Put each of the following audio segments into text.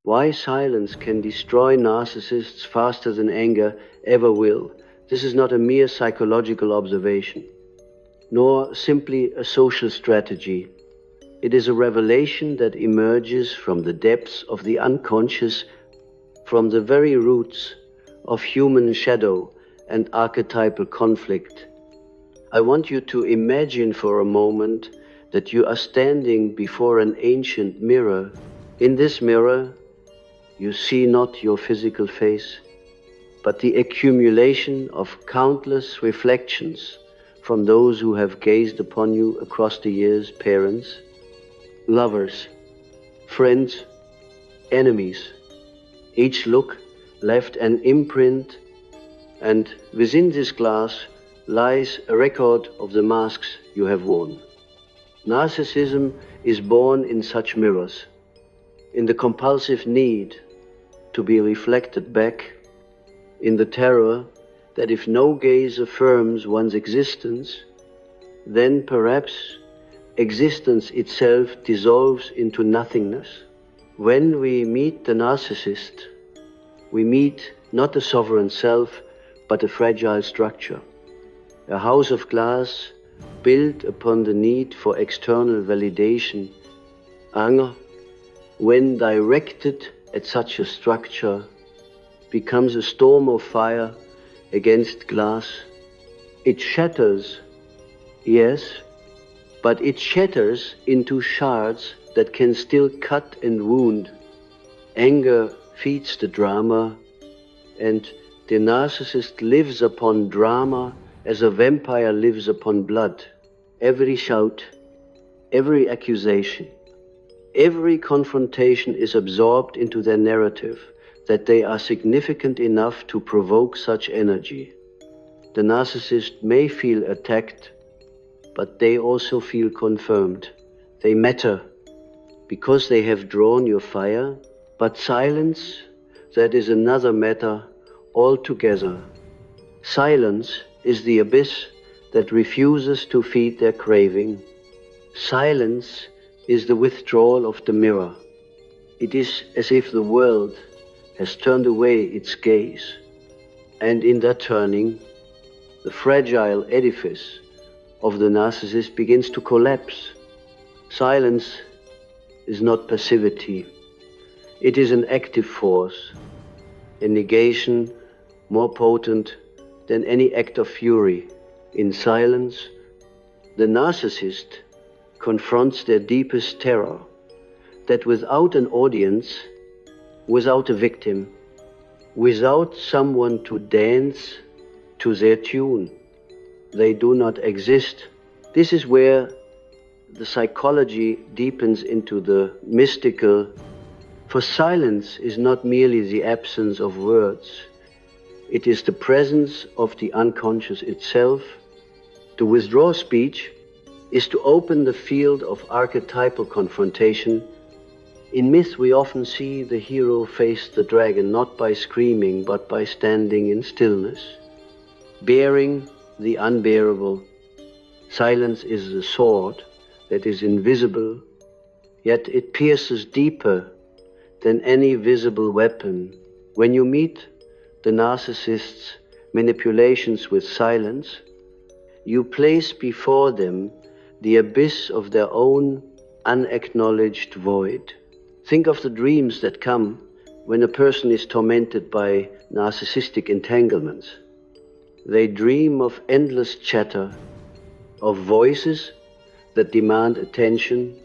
Why silence can destroy narcissists faster than anger ever will. This is not a mere psychological observation, nor simply a social strategy. It is a revelation that emerges from the depths of the unconscious, from the very roots of human shadow and archetypal conflict. I want you to imagine for a moment that you are standing before an ancient mirror. In this mirror, you see not your physical face, but the accumulation of countless reflections from those who have gazed upon you across the years: parents, lovers, friends, enemies. Each look left an imprint, and within this glass lies a record of the masks you have worn. Narcissism is born in such mirrors, in the compulsive need to be reflected back, in the terror that if no gaze affirms one's existence, then perhaps existence itself dissolves into nothingness. When we meet the narcissist, we meet not a sovereign self, but a fragile structure, a house of glass built upon the need for external validation. Anger, when directed at such a structure, becomes a storm of fire against glass. It shatters, yes, but it shatters into shards that can still cut and wound. Anger feeds the drama, and the narcissist lives upon drama as a vampire lives upon blood. Every shout, every accusation, every confrontation is absorbed into their narrative that they are significant enough to provoke such energy. The narcissist may feel attacked, but they also feel confirmed. They matter because they have drawn your fire, but silence, that is another matter altogether. Silence is the abyss that refuses to feed their craving. Silence is the withdrawal of the mirror. It is as if the world has turned away its gaze, and in that turning, the fragile edifice of the narcissist begins to collapse. Silence is not passivity. It is an active force, a negation more potent than any act of fury. In silence, the narcissist confronts their deepest terror, that without an audience, without a victim, without someone to dance to their tune, they do not exist. This is where the psychology deepens into the mystical, for silence is not merely the absence of words, it is the presence of the unconscious itself. To withdraw speech is to open the field of archetypal confrontation. In myth, we often see the hero face the dragon not by screaming, but by standing in stillness, bearing the unbearable. Silence is the sword that is invisible, yet it pierces deeper than any visible weapon. When you meet the narcissist's manipulations with silence, you place before them the abyss of their own unacknowledged void. Think of the dreams that come when a person is tormented by narcissistic entanglements. They dream of endless chatter, of voices that demand attention,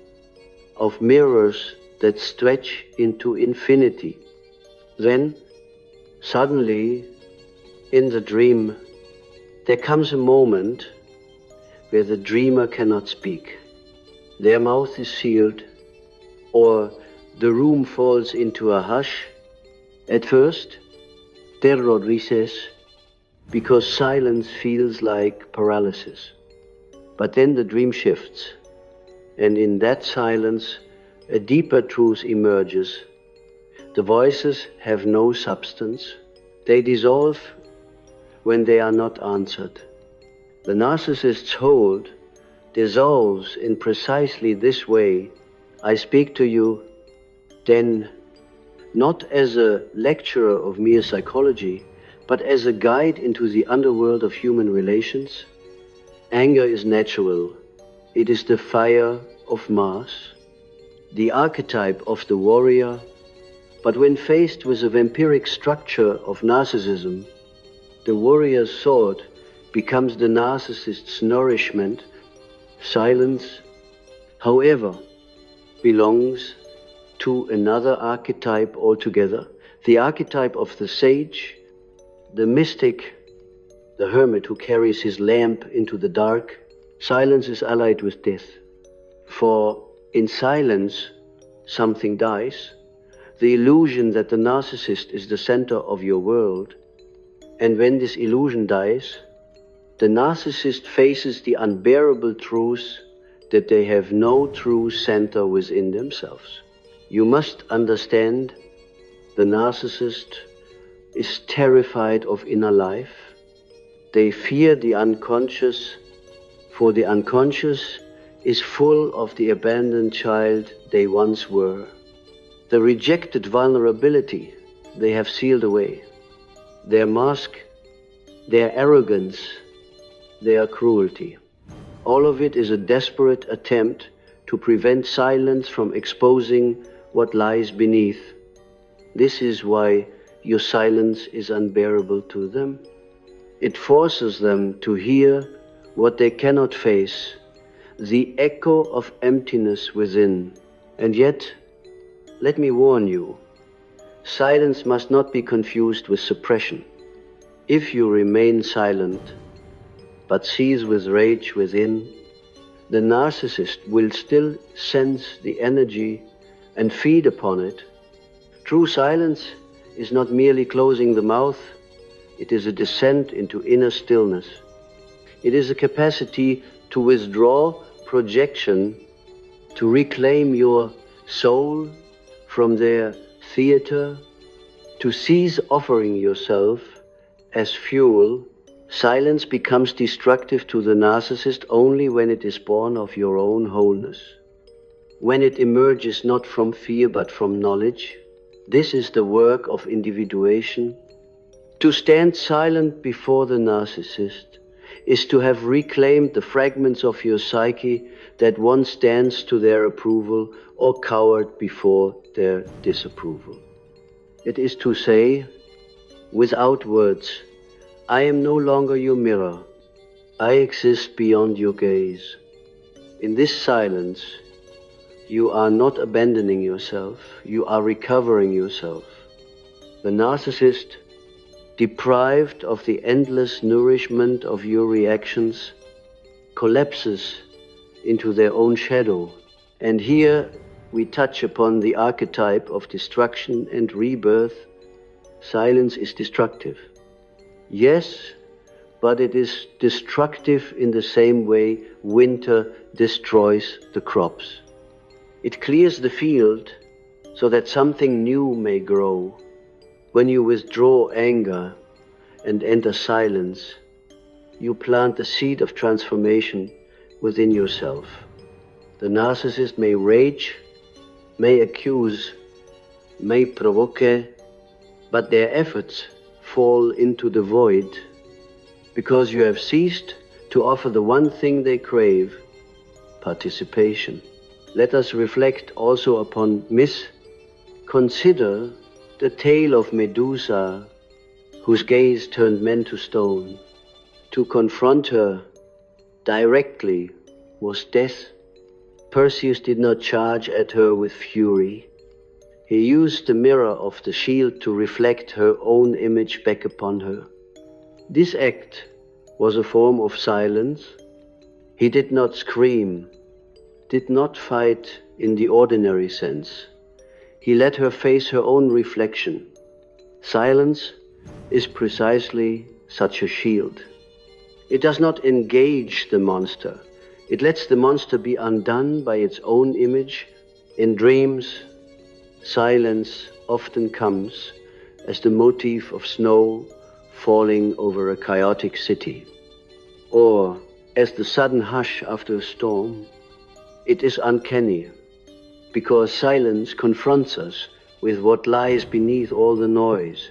of mirrors that stretch into infinity. Then, suddenly, in the dream, there comes a moment where the dreamer cannot speak. Their mouth is sealed, or the room falls into a hush. At first, terror recess, because silence feels like paralysis. But then the dream shifts, and in that silence, a deeper truth emerges. The voices have no substance. They dissolve when they are not answered. The narcissist's hold dissolves in precisely this way. I speak to you, then not as a lecturer of mere psychology, but as a guide into the underworld of human relations. Anger is natural. It is the fire of Mars, the archetype of the warrior. But when faced with the vampiric structure of narcissism, the warrior's sword becomes the narcissist's nourishment. Silence, however, belongs to another archetype altogether, the archetype of the sage, the mystic, the hermit who carries his lamp into the dark. Silence is allied with death, for in silence something dies. The illusion that the narcissist is the center of your world, and when this illusion dies, the narcissist faces the unbearable truth that they have no true center within themselves. You must understand, the narcissist is terrified of inner life. They fear the unconscious, for the unconscious is full of the abandoned child they once were. The rejected vulnerability they have sealed away. Their mask, their arrogance, their cruelty. All of it is a desperate attempt to prevent silence from exposing what lies beneath. This is why your silence is unbearable to them. It forces them to hear what they cannot face, the echo of emptiness within. And yet, let me warn you, silence must not be confused with suppression. If you remain silent, but seethe with rage within, the narcissist will still sense the energy and feed upon it. True silence is not merely closing the mouth, it is a descent into inner stillness. It is a capacity to withdraw projection, to reclaim your soul from their theater, to cease offering yourself as fuel. Silence becomes destructive to the narcissist only when it is born of your own wholeness, when it emerges not from fear but from knowledge. This is the work of individuation. To stand silent before the narcissist is to have reclaimed the fragments of your psyche that once danced to their approval or cowered before their disapproval. It is to say, without words, I am no longer your mirror. I exist beyond your gaze. In this silence, you are not abandoning yourself, you are recovering yourself. The narcissist, deprived of the endless nourishment of your reactions, collapses into their own shadow. And here we touch upon the archetype of destruction and rebirth. Silence is destructive. Yes, but it is destructive in the same way winter destroys the crops. It clears the field so that something new may grow. When you withdraw anger and enter silence, you plant the seed of transformation within yourself. The narcissist may rage, may accuse, may provoke, but their efforts fall into the void because you have ceased to offer the one thing they crave, participation. Let us reflect also upon myth. Consider the tale of Medusa, whose gaze turned men to stone. To confront her directly was death. Perseus did not charge at her with fury. He used the mirror of the shield to reflect her own image back upon her. This act was a form of silence. He did not scream, did not fight in the ordinary sense. He let her face her own reflection. Silence is precisely such a shield. It does not engage the monster. It lets the monster be undone by its own image. In dreams, silence often comes as the motif of snow falling over a chaotic city, or as the sudden hush after a storm. It is uncanny, because silence confronts us with what lies beneath all the noise.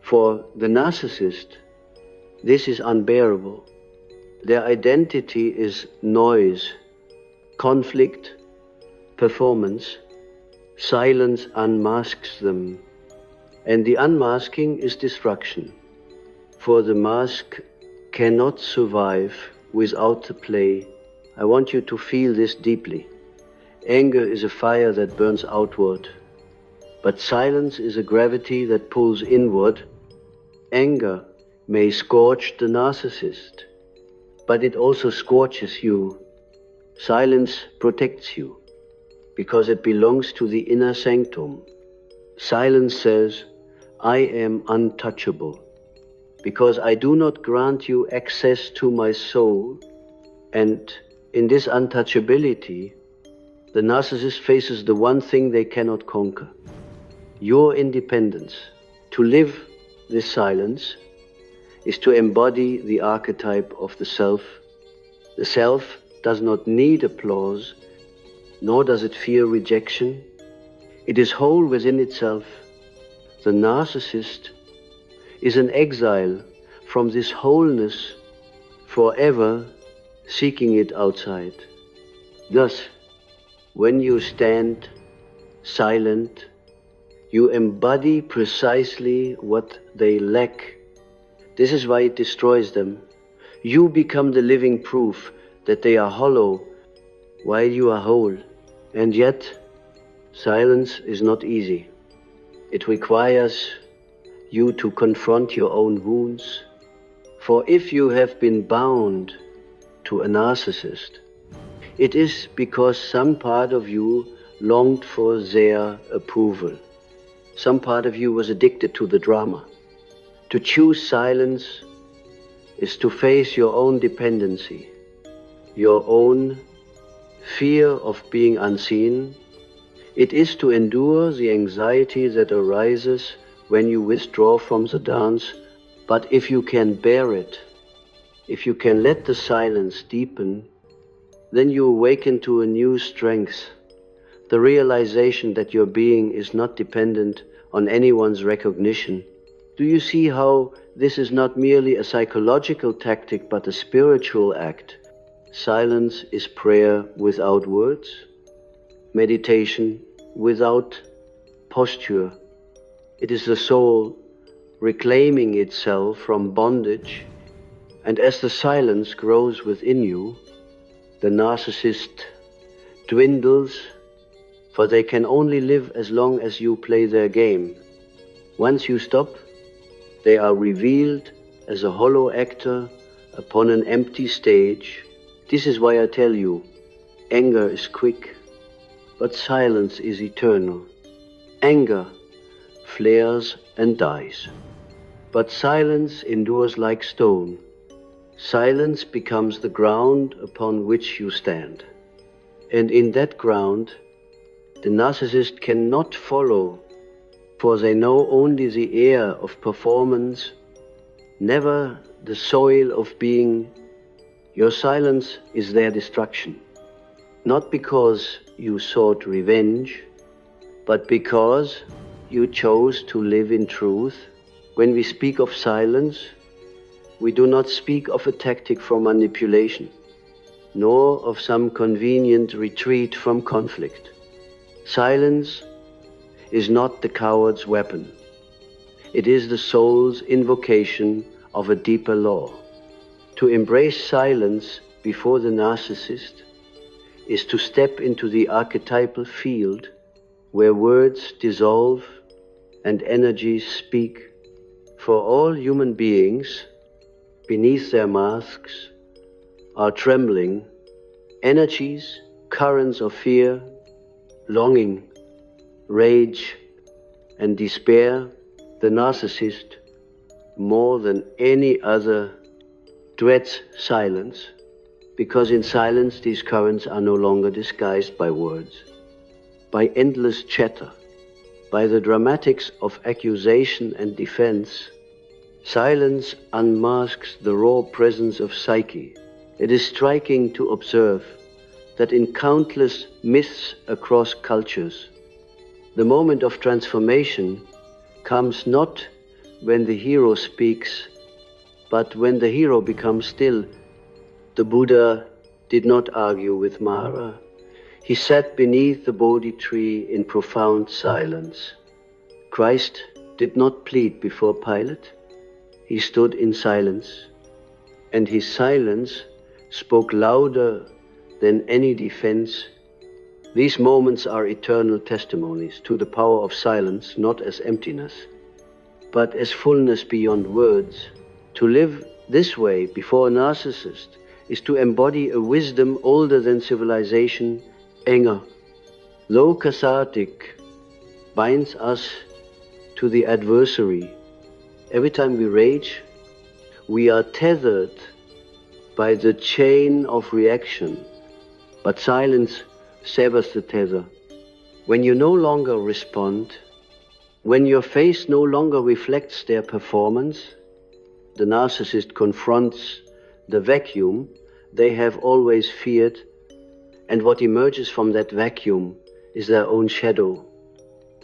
For the narcissist, this is unbearable. Their identity is noise, conflict, performance. Silence unmasks them, and the unmasking is destruction. For the mask cannot survive without the play. I want you to feel this deeply. Anger is a fire that burns outward, but silence is a gravity that pulls inward. Anger may scorch the narcissist, but it also scorches you. Silence protects you, because it belongs to the inner sanctum. Silence says, I am untouchable, because I do not grant you access to my soul. And in this untouchability, the narcissist faces the one thing they cannot conquer: your independence. To live this silence is to embody the archetype of the self. The self does not need applause, nor does it fear rejection. It is whole within itself. The narcissist is an exile from this wholeness, forever seeking it outside. Thus, when you stand silent, you embody precisely what they lack. This is why it destroys them. You become the living proof that they are hollow while you are whole. And yet, silence is not easy. It requires you to confront your own wounds. For if you have been bound to a narcissist, it is because some part of you longed for their approval. Some part of you was addicted to the drama. To choose silence is to face your own dependency, your own fear of being unseen. It is to endure the anxiety that arises when you withdraw from the dance. But if you can bear it, if you can let the silence deepen, then you awaken to a new strength, the realization that your being is not dependent on anyone's recognition. Do you see how this is not merely a psychological tactic, but a spiritual act? Silence is prayer without words, meditation without posture. It is the soul reclaiming itself from bondage, and as the silence grows within you, the narcissist dwindles, for they can only live as long as you play their game. Once you stop, they are revealed as a hollow actor upon an empty stage. This is why I tell you, anger is quick, but silence is eternal. Anger flares and dies, but silence endures like stone. Silence becomes the ground upon which you stand. And in that ground, the narcissist cannot follow, for they know only the air of performance, never the soil of being. Your silence is their destruction, not because you sought revenge, but because you chose to live in truth. When we speak of silence, we do not speak of a tactic for manipulation, nor of some convenient retreat from conflict. Silence is not the coward's weapon. It is the soul's invocation of a deeper law. To embrace silence before the narcissist is to step into the archetypal field where words dissolve and energies speak. For all human beings, beneath their masks, are trembling energies, currents of fear, longing, rage, and despair. The narcissist, more than any other, dreads silence, because in silence these currents are no longer disguised by words, by endless chatter, by the dramatics of accusation and defense. Silence unmasks the raw presence of psyche. It is striking to observe that in countless myths across cultures, The moment of transformation comes not when the hero speaks, but when the hero becomes still. The Buddha did not argue with Mara. He sat beneath the Bodhi tree in profound silence. Christ did not plead before Pilate. He stood in silence, and his silence spoke louder than any defense. These moments are eternal testimonies to the power of silence, not as emptiness, but as fullness beyond words. To live this way before a narcissist is to embody a wisdom older than civilization, anger. Though cathartic, binds us to the adversary. Every time we rage, we are tethered by the chain of reaction, but silence severs the tether. When you no longer respond, when your face no longer reflects their performance, the narcissist confronts the vacuum they have always feared, and what emerges from that vacuum is their own shadow.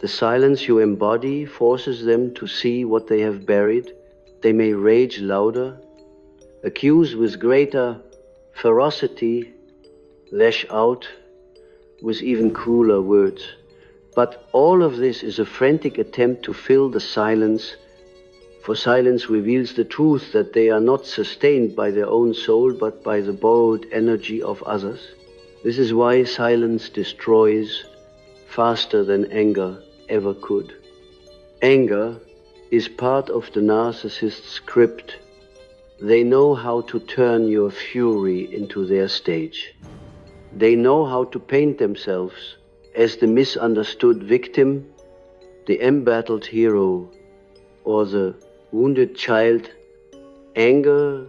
The silence you embody forces them to see what they have buried. They may rage louder, accuse with greater ferocity, lash out with even crueler words. But all of this is a frantic attempt to fill the silence, for silence reveals the truth that they are not sustained by their own soul, but by the borrowed energy of others. This is why silence destroys faster than anger ever could. Anger is part of the narcissist's script. They know how to turn your fury into their stage. They know how to paint themselves as the misunderstood victim, the embattled hero, or the wounded child. Anger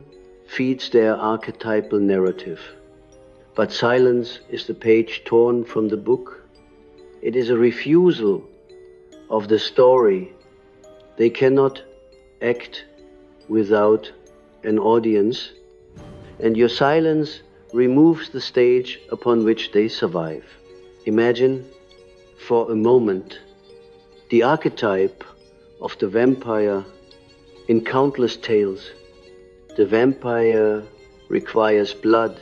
feeds their archetypal narrative. But silence is the page torn from the book. It is a refusal of the story. They cannot act without an audience, and your silence removes the stage upon which they survive. Imagine for a moment the archetype of the vampire in countless tales. The vampire requires blood,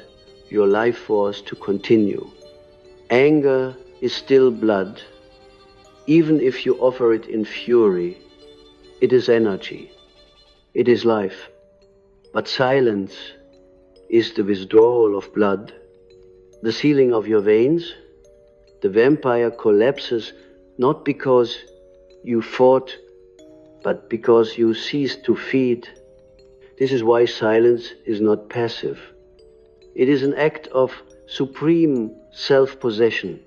your life force, to continue. Anger is still blood. Even if you offer it in fury, it is energy. It is life. But silence is the withdrawal of blood, the sealing of your veins. The vampire collapses not because you fought, but because you ceased to feed. This is why silence is not passive. It is an act of supreme self-possession.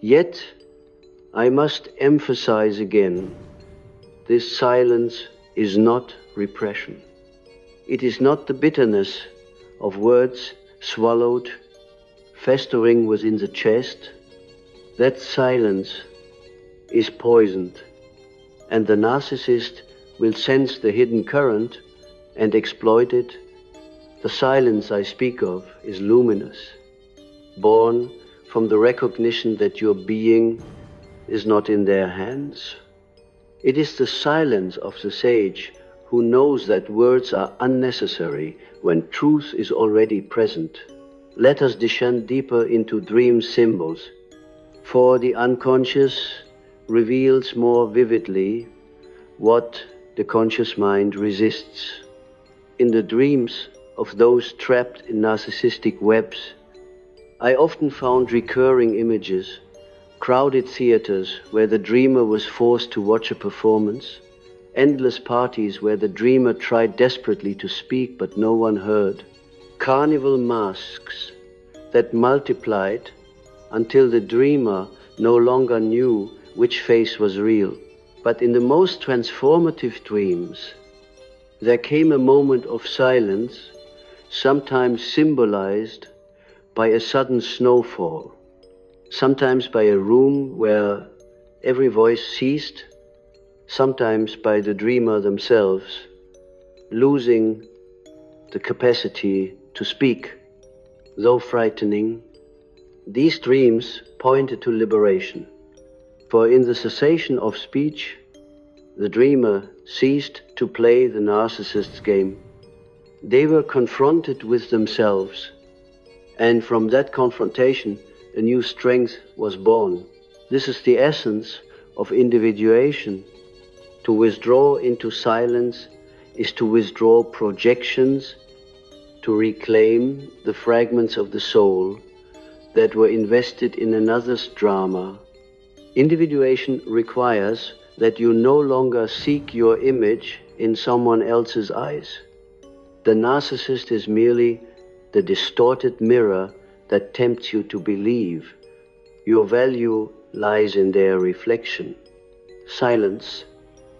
Yet, I must emphasize again, this silence is not repression. It is not the bitterness of words swallowed, festering within the chest. That silence is poisoned, and the narcissist will sense the hidden current and exploit it. The silence I speak of is luminous, born from the recognition that your being is not in their hands. It is the silence of the sage who knows that words are unnecessary when truth is already present. Let us descend deeper into dream symbols, for the unconscious reveals more vividly what the conscious mind resists. In the dreams of those trapped in narcissistic webs, I often found recurring images, crowded theaters where the dreamer was forced to watch a performance, endless parties where the dreamer tried desperately to speak but no one heard, carnival masks that multiplied until the dreamer no longer knew which face was real. But in the most transformative dreams, there came a moment of silence, sometimes symbolized by a sudden snowfall, sometimes by a room where every voice ceased, sometimes by the dreamer themselves losing the capacity to speak. Though frightening, these dreams pointed to liberation. For in the cessation of speech, the dreamer ceased to play the narcissist's game. They were confronted with themselves, and from that confrontation, a new strength was born. This is the essence of individuation. To withdraw into silence is to withdraw projections, to reclaim the fragments of the soul that were invested in another's drama. Individuation requires that you no longer seek your image in someone else's eyes. The narcissist is merely the distorted mirror that tempts you to believe your value lies in their reflection. Silence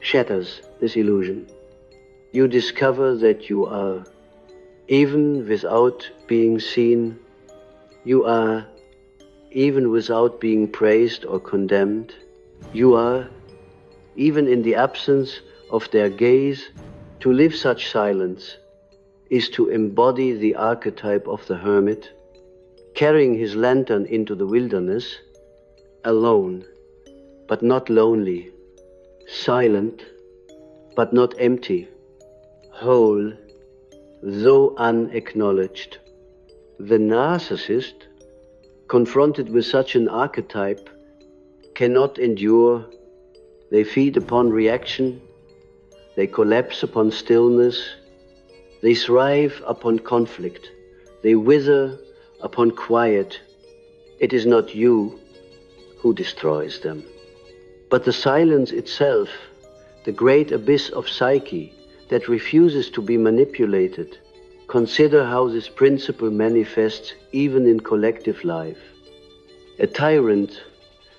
shatters this illusion. You discover that you are, even without being seen, you are, even without being praised or condemned, you are, even in the absence of their gaze. To live such silence is to embody the archetype of the hermit, carrying his lantern into the wilderness, alone, but not lonely, silent, but not empty, whole, though unacknowledged. The narcissist, confronted with such an archetype, cannot endure. They feed upon reaction, they collapse upon stillness, they thrive upon conflict, they wither upon quiet. It is not you who destroys them, but the silence itself, the great abyss of psyche that refuses to be manipulated. Consider how this principle manifests even in collective life. A tyrant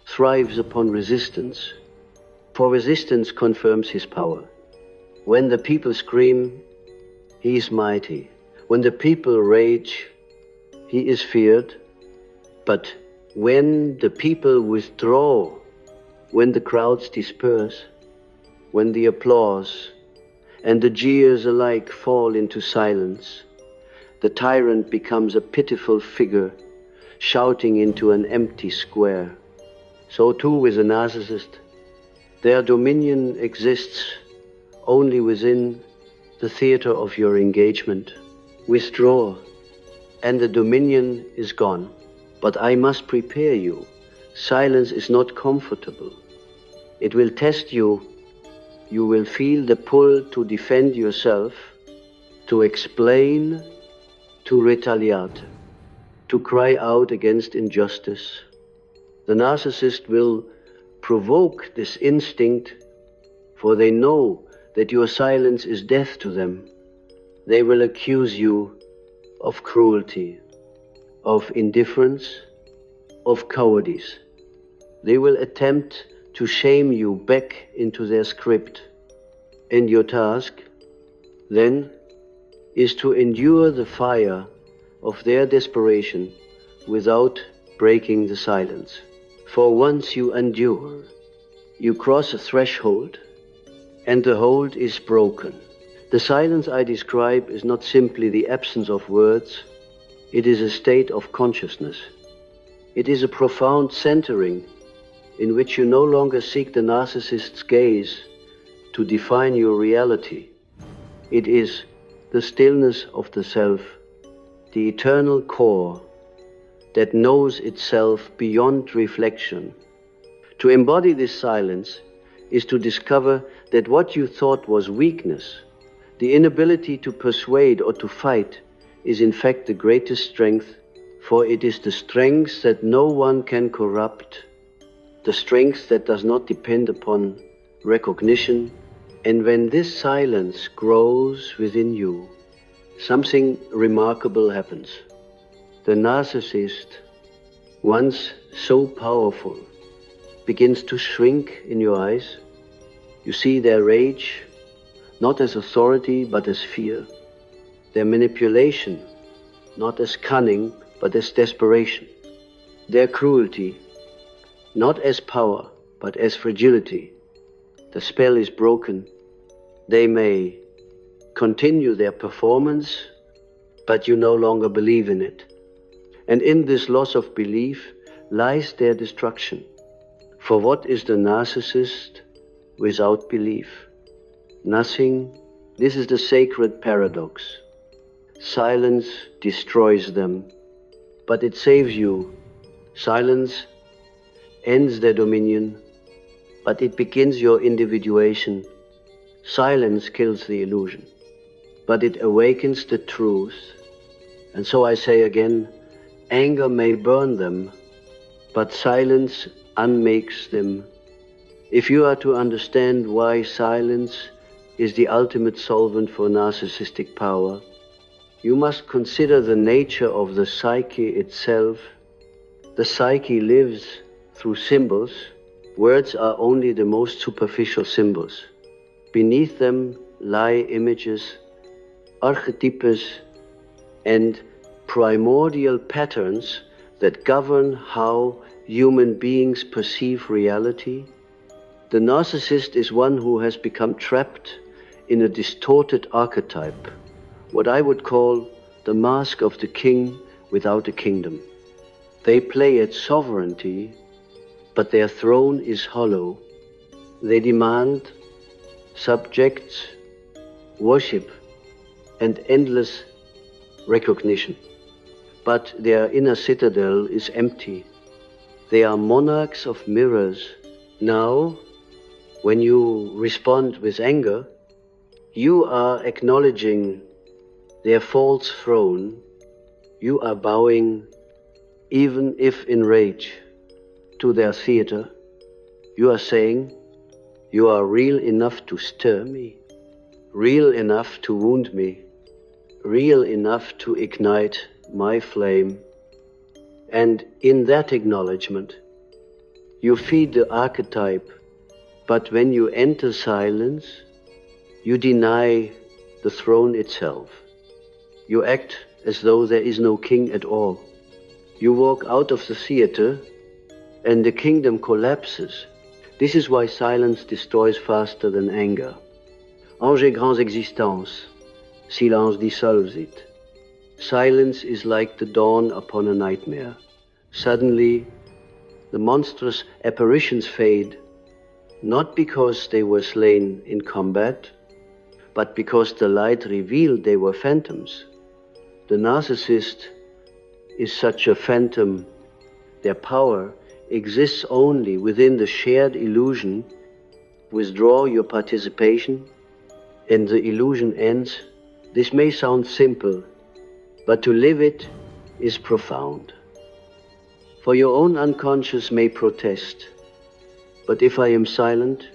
thrives upon resistance, for resistance confirms his power. When the people scream, he is mighty. When the people rage, he is feared. But when the people withdraw, when the crowds disperse, when the applause and the jeers alike fall into silence, the tyrant becomes a pitiful figure shouting into an empty square. So too with a narcissist. Their dominion exists only within the theater of your engagement. Withdraw, and the dominion is gone. But I must prepare you. Silence is not comfortable. It will test you. You will feel the pull to defend yourself, to explain, to retaliate, to cry out against injustice. The narcissist will provoke this instinct, for they know that your silence is death to them. They will accuse you of cruelty, of indifference, of cowardice. They will attempt to shame you back into their script. And your task, then, is to endure the fire of their desperation without breaking the silence. For once you endure, you cross a threshold, and the hold is broken. The silence I describe is not simply the absence of words. It is a state of consciousness. It is a profound centering in which you no longer seek the narcissist's gaze to define your reality. It is the stillness of the self, the eternal core that knows itself beyond reflection. To embody this silence is to discover that what you thought was weakness, the inability to persuade or to fight, is in fact the greatest strength, for it is the strength that no one can corrupt, the strength that does not depend upon recognition. And when this silence grows within you, something remarkable happens. The narcissist, once so powerful, begins to shrink in your eyes. You see their rage, not as authority, but as fear. Their manipulation, not as cunning, but as desperation. Their cruelty, not as power, but as fragility. The spell is broken. They may continue their performance, but you no longer believe in it. And in this loss of belief lies their destruction. For what is the narcissist without belief? Nothing. This is the sacred paradox. Silence destroys them, but it saves you. Silence ends their dominion, but it begins your individuation. Silence kills the illusion, but it awakens the truth. And so I say again, anger may burn them, but silence unmakes them. If you are to understand why silence is the ultimate solvent for narcissistic power, you must consider the nature of the psyche itself. The psyche lives through symbols. Words are only the most superficial symbols. Beneath them lie images, archetypes, and primordial patterns that govern how human beings perceive reality. The narcissist is one who has become trapped in a distorted archetype, what I would call the mask of the king without a kingdom. They play at sovereignty, but their throne is hollow. They demand subjects, worship, and endless recognition. But their inner citadel is empty. They are monarchs of mirrors. Now, when you respond with anger, you are acknowledging their false throne. You are bowing, even if in rage, to their theater. You are saying, you are real enough to stir me, real enough to wound me, real enough to ignite my flame. And in that acknowledgement, you feed the archetype, but when you enter silence, you deny the throne itself. You act as though there is no king at all. You walk out of the theater and the kingdom collapses. This is why silence destroys faster than anger. Ange grands existence, silence dissolves it. Silence is like the dawn upon a nightmare. Suddenly, the monstrous apparitions fade, not because they were slain in combat, but because the light revealed they were phantoms. The narcissist is such a phantom. Their power exists only within the shared illusion. Withdraw your participation, and the illusion ends. This may sound simple, but to live it is profound. For your own unconscious may protest, but if I am silent,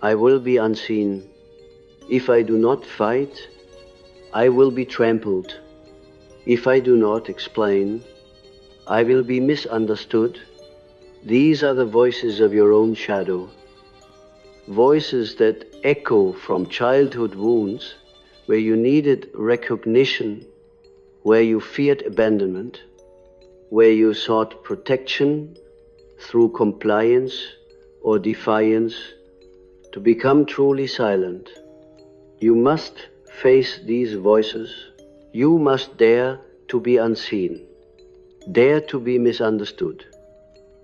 I will be unseen. If I do not fight, I will be trampled. If I do not explain, I will be misunderstood. These are the voices of your own shadow, voices that echo from childhood wounds, where you needed recognition, where you feared abandonment, where you sought protection through compliance or defiance. To become truly silent, you must face these voices. You must dare to be unseen, dare to be misunderstood,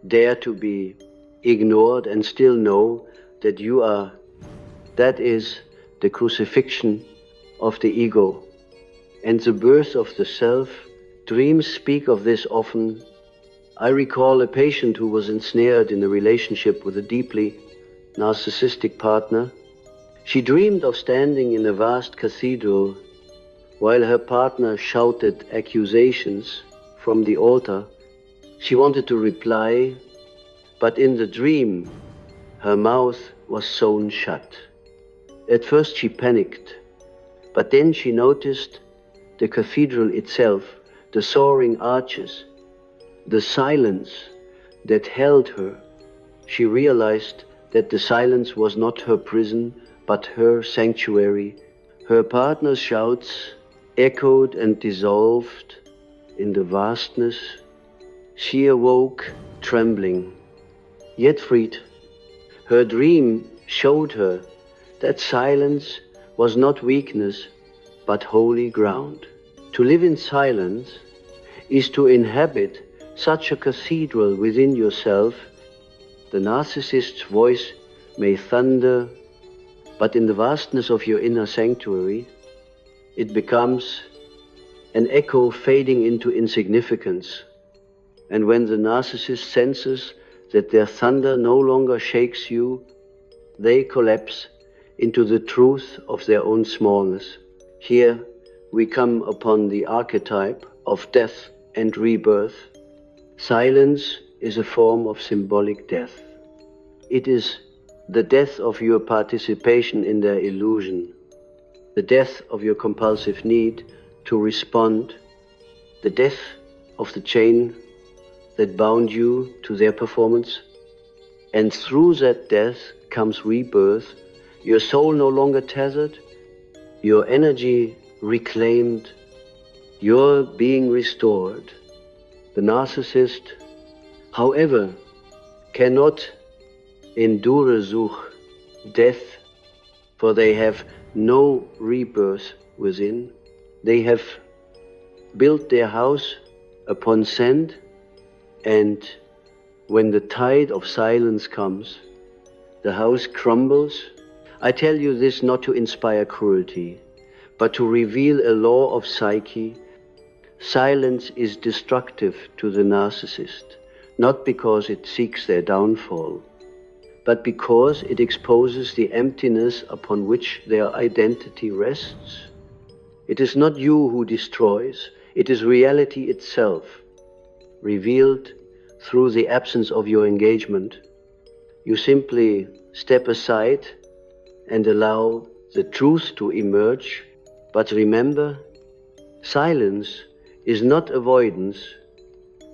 dare to be ignored, and still know that you are. That is the crucifixion of the ego and the birth of the self. Dreams speak of this often. I recall a patient who was ensnared in a relationship with a deeply narcissistic partner. She dreamed of standing in a vast cathedral while her partner shouted accusations from the altar. She wanted to reply, but in the dream, her mouth was sewn shut. At first she panicked, but then she noticed the cathedral itself, the soaring arches, the silence that held her. She realized that the silence was not her prison, but her sanctuary. Her partner's shouts echoed and dissolved in the vastness. She awoke trembling, yet freed. Her dream showed her that silence was not weakness, but holy ground. To live in silence is to inhabit such a cathedral within yourself The narcissist's voice may thunder, but in the vastness of your inner sanctuary, it becomes an echo fading into insignificance. And when the narcissist senses that their thunder no longer shakes you, they collapse into the truth of their own smallness. Here we come upon the archetype of death and rebirth. Silence is a form of symbolic death. It is the death of your participation in their illusion, the death of your compulsive need to respond, the death of the chain that bound you to their performance. And through that death comes rebirth, your soul no longer tethered, your energy reclaimed, your being restored. The narcissist, however, cannot endure death, for they have no rebirth within. They have built their house upon sand, and when the tide of silence comes, the house crumbles. I tell you this not to inspire cruelty, but to reveal a law of psyche. Silence is destructive to the narcissist, not because it seeks their downfall, but because it exposes the emptiness upon which their identity rests. It is not you who destroys, it is reality itself, revealed through the absence of your engagement. You simply step aside and allow the truth to emerge. But remember, silence is not avoidance.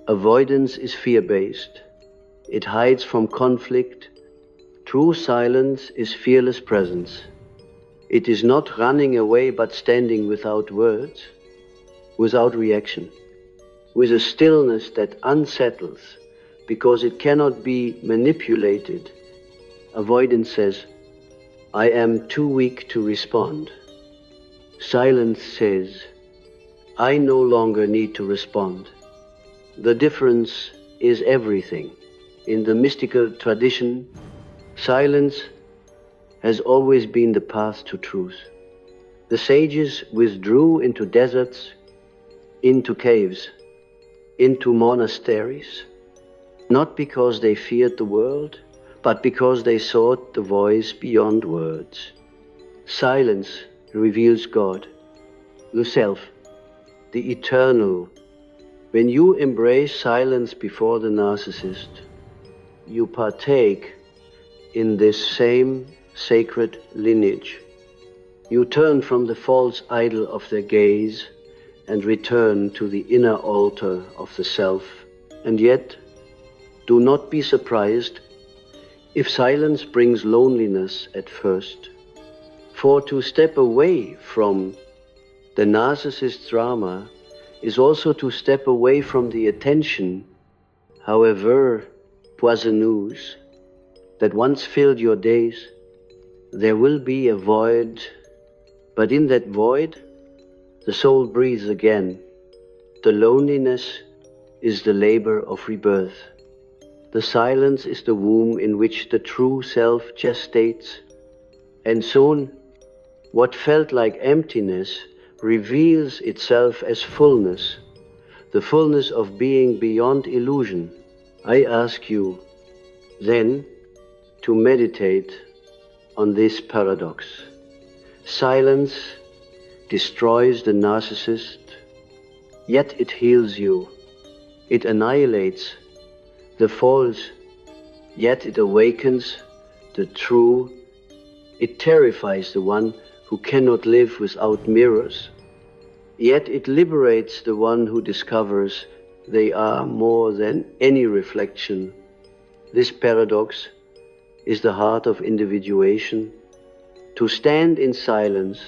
Avoidance is fear-based. It hides from conflict. True silence is fearless presence. It is not running away but standing without words, without reaction, with a stillness that unsettles because it cannot be manipulated. Avoidance says, I am too weak to respond. Silence says, I no longer need to respond. The difference is everything. In the mystical tradition, silence has always been the path to truth. The sages withdrew into deserts, into caves, into monasteries, not because they feared the world, but because they sought the voice beyond words. Silence reveals God, the self, the eternal. When you embrace silence before the narcissist, you partake in this same sacred lineage. You turn from the false idol of their gaze and return to the inner altar of the self. And yet, do not be surprised if silence brings loneliness at first. For to step away from the narcissist drama is also to step away from the attention, however poisonous, that once filled your days. There will be a void, but in that void, the soul breathes again. The loneliness is the labor of rebirth. The silence is the womb in which the true self gestates, and soon what felt like emptiness reveals itself as fullness, the fullness of being beyond illusion. I ask you then to meditate on this paradox. Silence destroys the narcissist, yet it heals you. It annihilates the false, yet it awakens the true. It terrifies the one who cannot live without mirrors, yet it liberates the one who discovers they are more than any reflection. This paradox is the heart of individuation. To stand in silence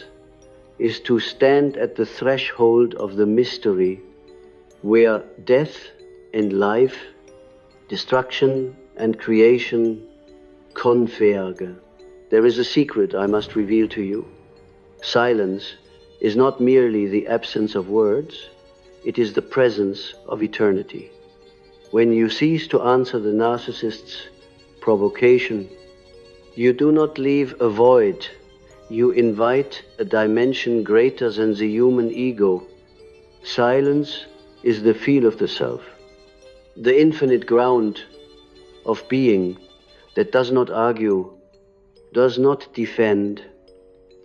is to stand at the threshold of the mystery, where death and life, destruction and creation converge. There is a secret I must reveal to you. Silence is not merely the absence of words, it is the presence of eternity. When you cease to answer the narcissist's provocation. You do not leave a void. You invite a dimension greater than the human ego. Silence is the feel of the self, the infinite ground of being that does not argue, does not defend,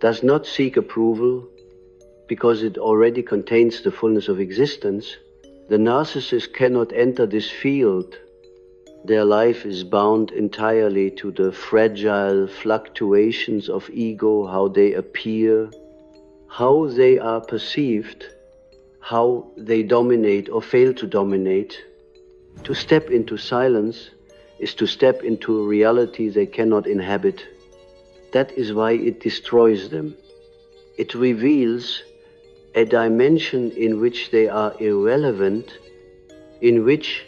does not seek approval, because it already contains the fullness of existence. The narcissist cannot enter this field. Their life is bound entirely to the fragile fluctuations of ego, how they appear, how they are perceived, how they dominate or fail to dominate. To step into silence is to step into a reality they cannot inhabit. That is why it destroys them. It reveals a dimension in which they are irrelevant, in which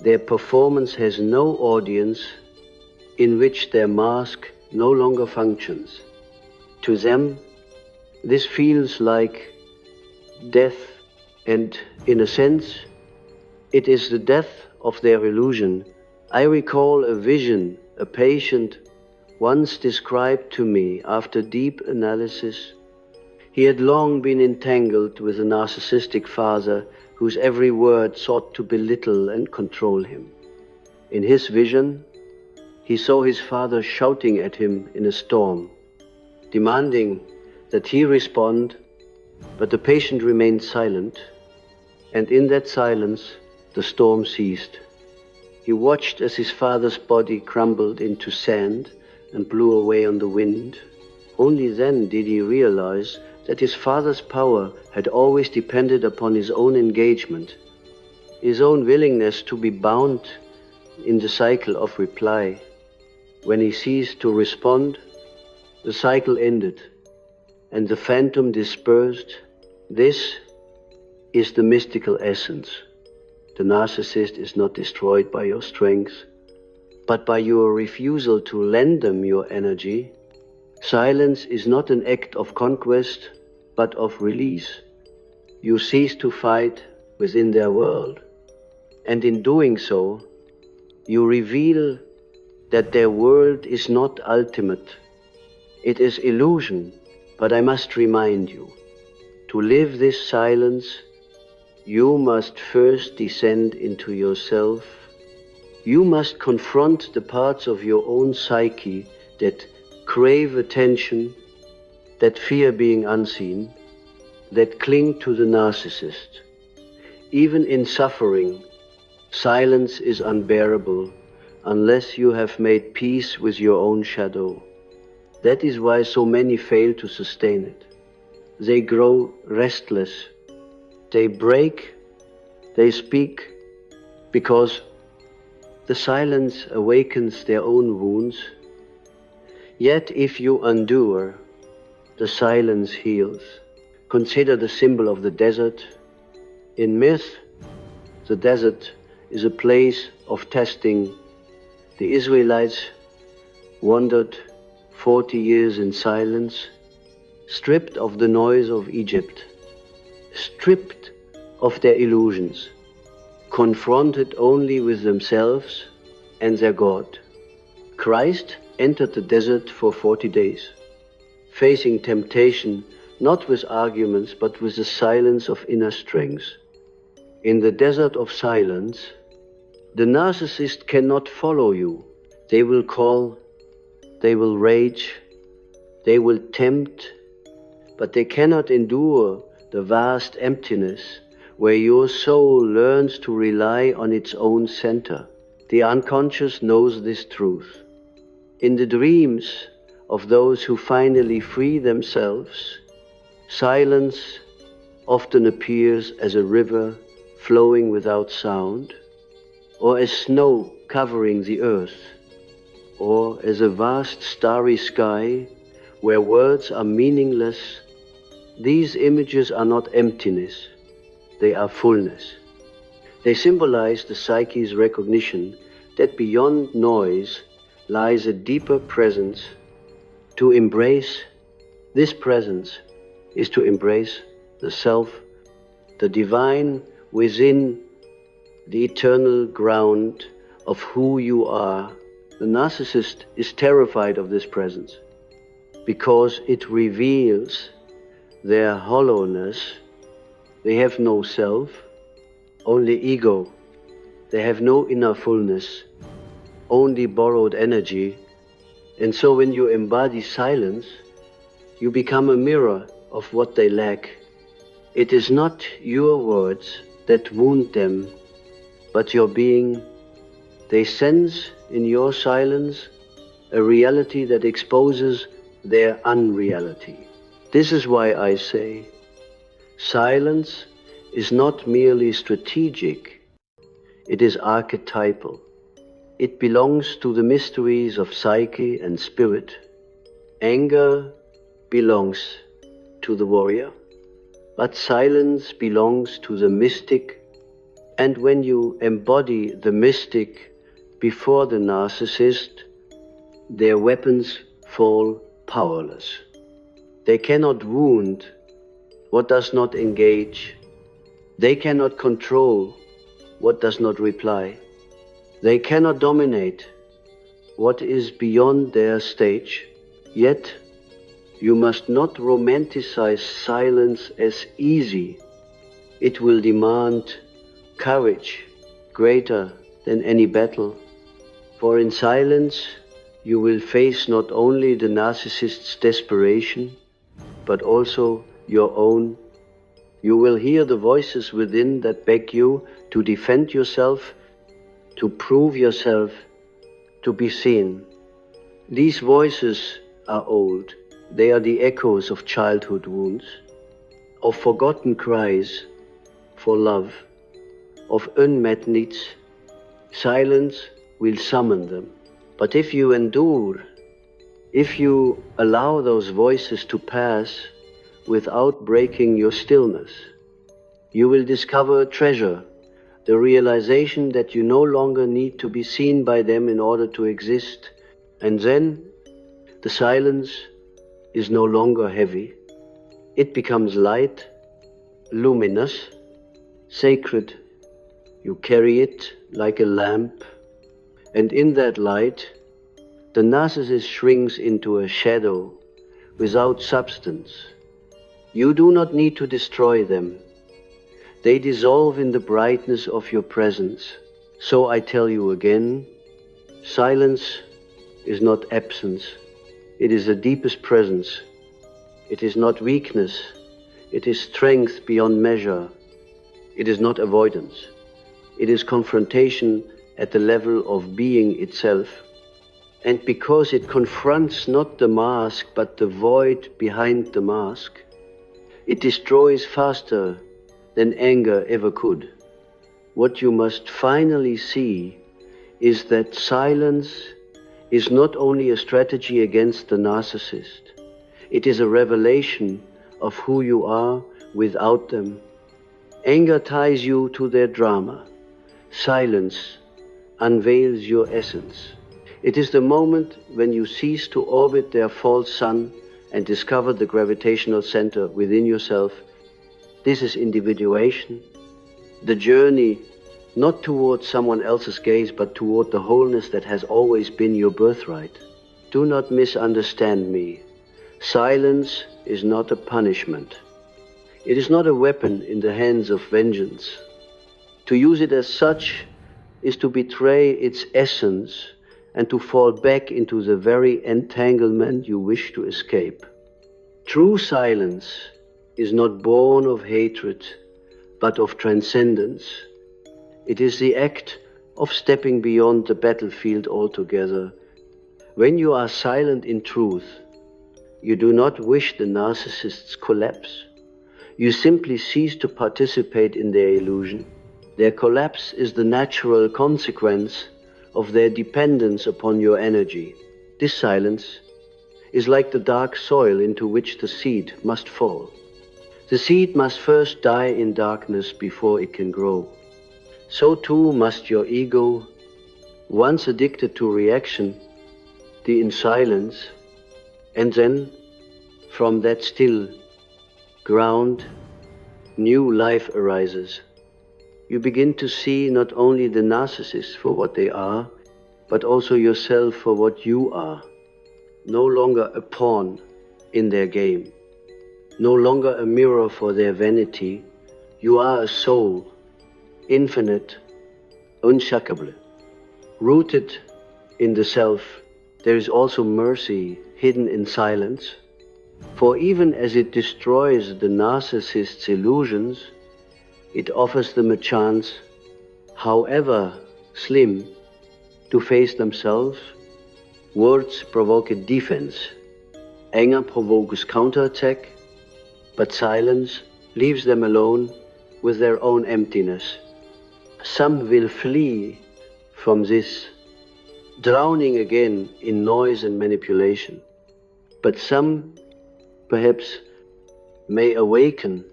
their performance has no audience, in which their mask no longer functions. To them, this feels like death, and in a sense, it is the death of their illusion. I recall a vision a patient once described to me after deep analysis. He had long been entangled with a narcissistic father whose every word sought to belittle and control him. In his vision, he saw his father shouting at him in a storm, demanding that he respond, but the patient remained silent, and in that silence, the storm ceased. He watched as his father's body crumbled into sand and blew away on the wind. Only then did he realize that his father's power had always depended upon his own engagement, his own willingness to be bound in the cycle of reply. When he ceased to respond, the cycle ended, and the phantom dispersed. This is the mystical essence. The narcissist is not destroyed by your strength, but by your refusal to lend them your energy. Silence is not an act of conquest, but of release. You cease to fight within their world, and in doing so, you reveal that their world is not ultimate. It is illusion, but I must remind you, to live this silence, you must first descend into yourself. You must confront the parts of your own psyche that crave attention, that fear being unseen, that cling to the narcissist. Even in suffering, silence is unbearable unless you have made peace with your own shadow. That is why so many fail to sustain it. They grow restless. They break, they speak, because the silence awakens their own wounds. Yet if you endure, the silence heals. Consider the symbol of the desert. In myth, the desert is a place of testing. The Israelites wandered 40 years in silence, stripped of the noise of Egypt, stripped of their illusions, confronted only with themselves and their God. Christ entered the desert for 40 days, facing temptation not with arguments but with the silence of inner strength. In the desert of silence, the narcissist cannot follow you. They will call, they will rage, they will tempt, but they cannot endure the vast emptiness where your soul learns to rely on its own center. The unconscious knows this truth. In the dreams of those who finally free themselves, silence often appears as a river flowing without sound, or as snow covering the earth, or as a vast starry sky where words are meaningless. These images are not emptiness, they are fullness. They symbolize the psyche's recognition that beyond noise lies a deeper presence. To embrace this presence is to embrace the self, the divine within the eternal ground of who you are, The narcissist is terrified of this presence because it reveals their hollowness. They have no self, only ego. They have no inner fullness, only borrowed energy. And so when you embody silence, you become a mirror of what they lack. It is not your words that wound them, but your being. They sense in your silence a reality that exposes their unreality. This is why I say, silence is not merely strategic, it is archetypal. It belongs to the mysteries of psyche and spirit. Anger belongs to the warrior, but silence belongs to the mystic. And when you embody the mystic before the narcissist, their weapons fall powerless. They cannot wound what does not engage. They cannot control what does not reply. They cannot dominate what is beyond their stage. Yet, you must not romanticize silence as easy. It will demand courage greater than any battle. For in silence, you will face not only the narcissist's desperation, but also your own. You will hear the voices within that beg you to defend yourself, to prove yourself, to be seen. These voices are old. They are the echoes of childhood wounds, of forgotten cries for love, of unmet needs. Silence will summon them. But if you endure, if you allow those voices to pass without breaking your stillness, you will discover a treasure, the realization that you no longer need to be seen by them in order to exist. And then the silence is no longer heavy. It becomes light, luminous, sacred. You carry it like a lamp, and in that light, the narcissist shrinks into a shadow without substance. You do not need to destroy them. They dissolve in the brightness of your presence. So I tell you again, silence is not absence. It is the deepest presence. It is not weakness. It is strength beyond measure. It is not avoidance. It is confrontation at the level of being itself. And because it confronts not the mask, but the void behind the mask, it destroys faster than anger ever could. What you must finally see is that silence is not only a strategy against the narcissist, it is a revelation of who you are without them. Anger ties you to their drama. Silence unveils your essence. It is the moment when you cease to orbit their false sun and discover the gravitational center within yourself. This is individuation, the journey not toward someone else's gaze, but toward the wholeness that has always been your birthright. Do not misunderstand me. Silence is not a punishment. It is not a weapon in the hands of vengeance. To use it as such is to betray its essence and to fall back into the very entanglement you wish to escape. True silence is not born of hatred, but of transcendence. It is the act of stepping beyond the battlefield altogether. When you are silent in truth, you do not wish the narcissist's collapse. You simply cease to participate in their illusion. Their collapse is the natural consequence of their dependence upon your energy. This silence is like the dark soil into which the seed must fall. The seed must first die in darkness before it can grow. So too must your ego, once addicted to reaction, be in silence, and then from that still ground, new life arises. You begin to see not only the narcissists for what they are, but also yourself for what you are, no longer a pawn in their game, no longer a mirror for their vanity. You are a soul, infinite, unshakable. Rooted in the self, there is also mercy hidden in silence, for even as it destroys the narcissist's illusions, it offers them a chance, however slim, to face themselves. Words provoke a defense, anger provokes counterattack, but silence leaves them alone with their own emptiness. Some will flee from this, drowning again in noise and manipulation, but some perhaps may awaken.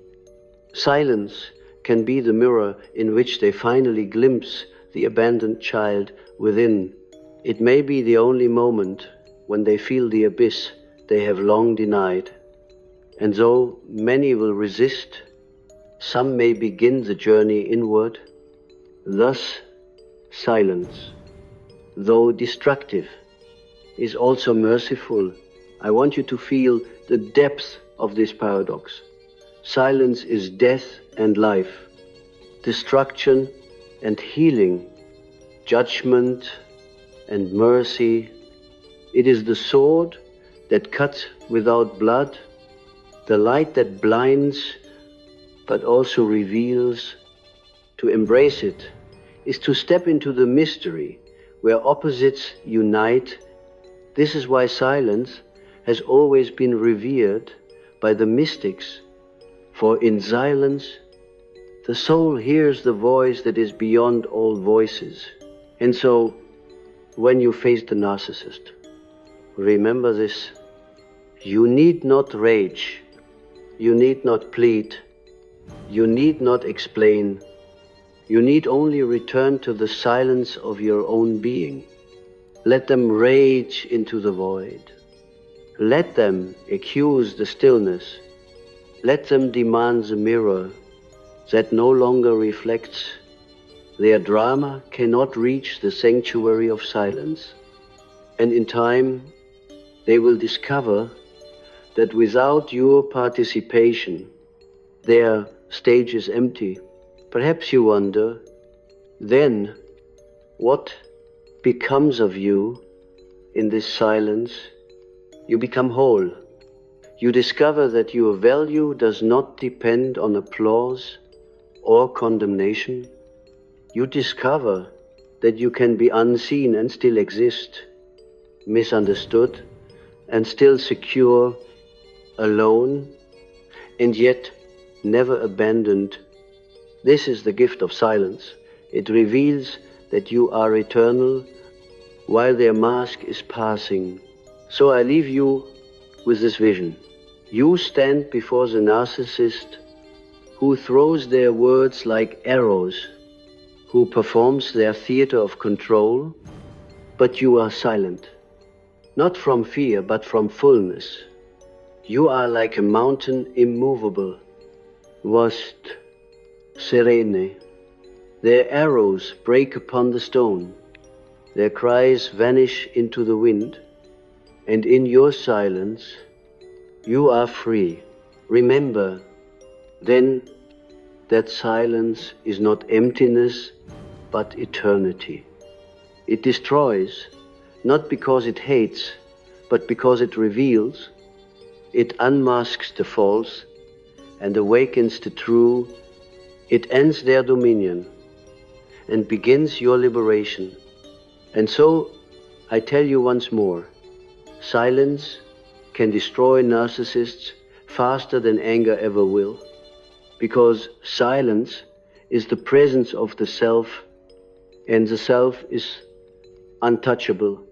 Silence can be the mirror in which they finally glimpse the abandoned child within. It may be the only moment when they feel the abyss they have long denied. And though many will resist, some may begin the journey inward. Thus, silence, though destructive, is also merciful. I want you to feel the depth of this paradox. Silence is death and life, destruction and healing, judgment and mercy. It is the sword that cuts without blood, the light that blinds but also reveals. To embrace it is to step into the mystery where opposites unite. This is why silence has always been revered by the mystics, for in silence the soul hears the voice that is beyond all voices. And so, when you face the narcissist, remember this: you need not rage, you need not plead, you need not explain. You need only return to the silence of your own being. Let them rage into the void. Let them accuse the stillness. Let them demand the mirror that no longer reflects. Their drama cannot reach the sanctuary of silence. And in time, they will discover that without your participation, their stage is empty. Perhaps you wonder, then what becomes of you in this silence? You become whole. You discover that your value does not depend on applause or condemnation. You discover that you can be unseen and still exist, misunderstood and still secure, alone and yet never abandoned. This is the gift of silence. It reveals that you are eternal while their mask is passing. So I leave you with this vision. You stand before the narcissist who throws their words like arrows, who performs their theater of control, but you are silent, not from fear, but from fullness. You are like a mountain immovable, vast, serene. Their arrows break upon the stone, their cries vanish into the wind, and in your silence you are free. Remember then that silence is not emptiness but eternity. It destroys, not because it hates, but because it reveals. It unmasks the false and awakens the true. It ends their dominion and begins your liberation. And so, I tell you once more, silence can destroy narcissists faster than anger ever will, because silence is the presence of the self, and the self is untouchable.